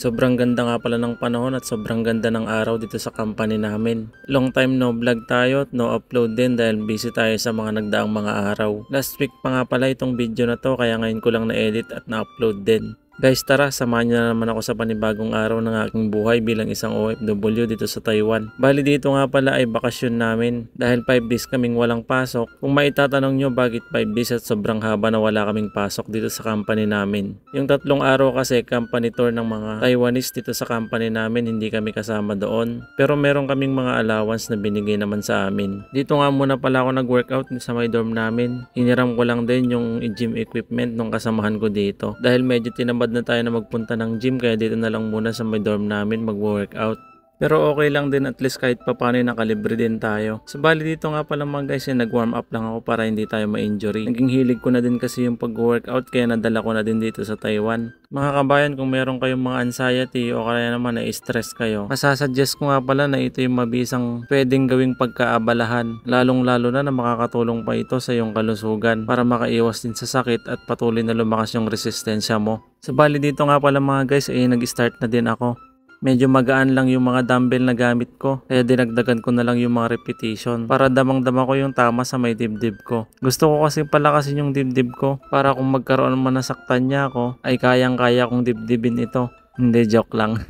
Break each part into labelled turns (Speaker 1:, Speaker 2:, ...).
Speaker 1: Sobrang ganda nga pala ng panahon at sobrang ganda ng araw dito sa company namin. Long time no vlog tayo at no upload din dahil busy tayo sa mga nagdaang mga araw. Last week pa nga pala itong video na to kaya ngayon ko lang na-edit at na-upload din. Guys, tara, samahan niyo na naman ako sa panibagong araw ng aking buhay bilang isang OFW dito sa Taiwan. Bali dito nga pala ay bakasyon namin dahil 5 days kaming walang pasok. Kung maitatanong nyo bakit 5 days at sobrang haba na wala kaming pasok dito sa company namin. Yung 3 araw kasi company tour ng mga Taiwanese dito sa company namin, hindi kami kasama doon. Pero meron kaming mga allowance na binigay naman sa amin. Dito nga muna pala ako nag-workout sa may dorm namin. Hiniram ko lang din yung gym equipment nung kasamahan ko dito dahil medyo tinamad na tayo na magpunta ng gym kaya dito na lang muna sa may dorm namin mag-workout. Pero okay lang din at least kahit papano nakalibre din tayo. So bali dito nga pala mga guys nag-warm up lang ako para hindi tayo ma-injury. Naging hilig ko na din kasi yung pag-workout kaya nadala ko na din dito sa Taiwan. Mga kabayan, kung meron kayong mga anxiety o kaya naman na-stress kayo, masasuggest ko nga pala na ito yung mabisang pwedeng gawing pagkaabalahan. Lalong lalo na makakatulong pa ito sa iyong kalusugan para makaiwas din sa sakit at patuloy na lumakas yung resistensya mo. So bali dito nga pala mga guys nag-start na din ako. Medyo magaan lang yung mga dumbbell na gamit ko kaya dinagdagan ko na lang yung mga repetition para damang-dama ko yung tama sa may dibdib ko. Gusto ko kasi palakasin yung dibdib ko para kung magkaroon man nasaktan niya ako ay kayang-kaya kong dibdibin ito. Hindi, joke lang.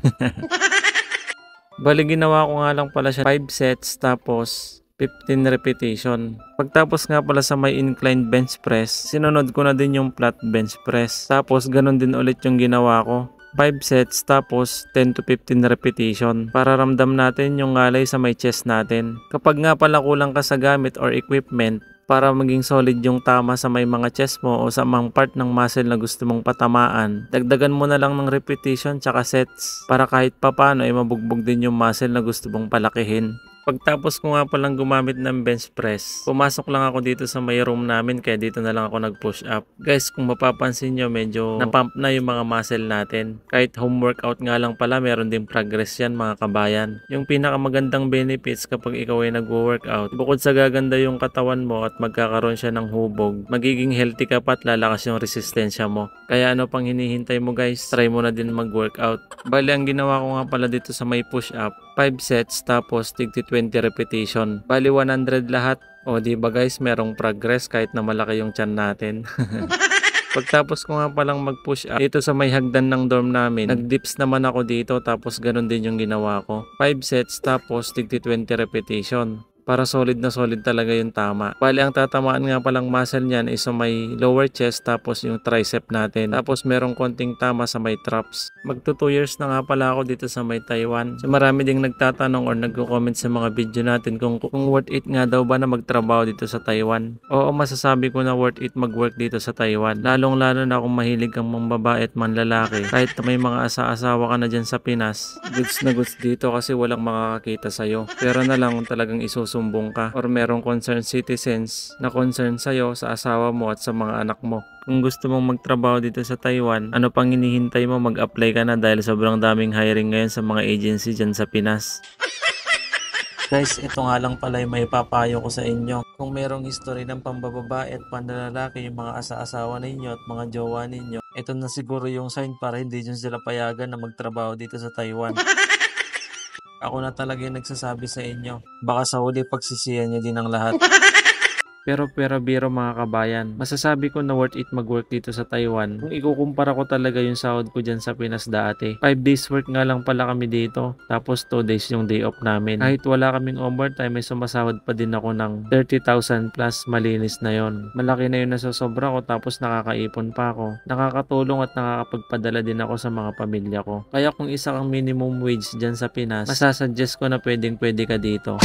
Speaker 1: Bali ginawa ko nga lang pala siya 5 sets tapos 15 repetition. Pagtapos nga pala sa may inclined bench press, sinunod ko na din yung flat bench press. Tapos ganun din ulit yung ginawa ko. 5 sets tapos 10 to 15 repetition para ramdam natin yung ngalay sa may chest natin. Kapag nga pala kulang ka sa gamit or equipment, para maging solid yung tama sa may mga chest mo o sa mga part ng muscle na gusto mong patamaan, dagdagan mo na lang ng repetition tsaka sets para kahit papano ay mabugbog din yung muscle na gusto mong palakihin. Pagtapos ko nga palang gumamit ng bench press, pumasok lang ako dito sa may room namin kaya dito na lang ako nag-push up. Guys, kung mapapansin nyo, medyo napump na yung mga muscle natin. Kahit home workout nga lang pala, meron din progress yan mga kabayan. Yung pinakamagandang benefits kapag ikaw ay nag-workout, bukod sa gaganda yung katawan mo at magkakaroon siya ng hubog, magiging healthy ka pa at lalakas yung resistensya mo. Kaya ano pang hinihintay mo guys, try mo na din mag-workout. Bali, ang ginawa ko nga pala dito sa may push up, 5 sets tapos tig 20 repetition. Bali 100 lahat. O di ba guys, merong progress kahit na malaki yung tiyan natin. Pagtapos ko nga palang mag-push up dito sa may hagdan ng dorm namin, nag-dips naman ako dito tapos ganun din yung ginawa ko. 5 sets tapos tig 20 repetition. Para solid na solid talaga yung tama. Bali ang tatamaan nga palang muscle niyan is sa may lower chest tapos yung tricep natin. Tapos merong konting tama sa may traps. Magto 2 years na nga pala ako dito sa may Taiwan. So marami ding nagtatanong or nagko-comment sa mga video natin kung worth it nga daw ba na magtrabaho dito sa Taiwan. Oo, masasabi ko na worth it mag-work dito sa Taiwan. Lalong lalo na kung mahilig kang mambabae at manlalaki. Kahit may mga asa-asawa ka na dyan sa Pinas, goods na goods dito kasi walang makakakita sa'yo. Pero na lang kung talagang sumbong ka or merong concerned citizens na concern sa'yo, sa asawa mo at sa mga anak mo. Kung gusto mong magtrabaho dito sa Taiwan, ano pang hinihintay mo? Mag-apply ka na dahil sobrang daming hiring ngayon sa mga agency dyan sa Pinas. Guys, ito nga lang pala yung may papayo ko sa inyo. Kung merong history ng pambababae at panlalaki yung mga asa-asawa ninyo at mga jowa ninyo, ito na siguro yung sign para hindi dyan sila payagan na magtrabaho dito sa Taiwan. Ako na talaga yung nagsasabi sa inyo. Baka sa huli pagsisiyan nyo din ang lahat. Pero biro mga kabayan, masasabi ko na worth it mag-work dito sa Taiwan. Kung ikukumpara ko talaga yung sahod ko dyan sa Pinas dati, 5 days work nga lang pala kami dito, tapos 2 days yung day off namin. Kahit wala kaming overtime, may sumasahod pa din ako ng 30,000 plus, malinis na yon. Malaki na yun nasasobra ko tapos nakakaipon pa ako. Nakakatulong at nakakapagpadala din ako sa mga pamilya ko. Kaya kung isa kang minimum wage dyan sa Pinas, masasuggest ko na pwede ka dito.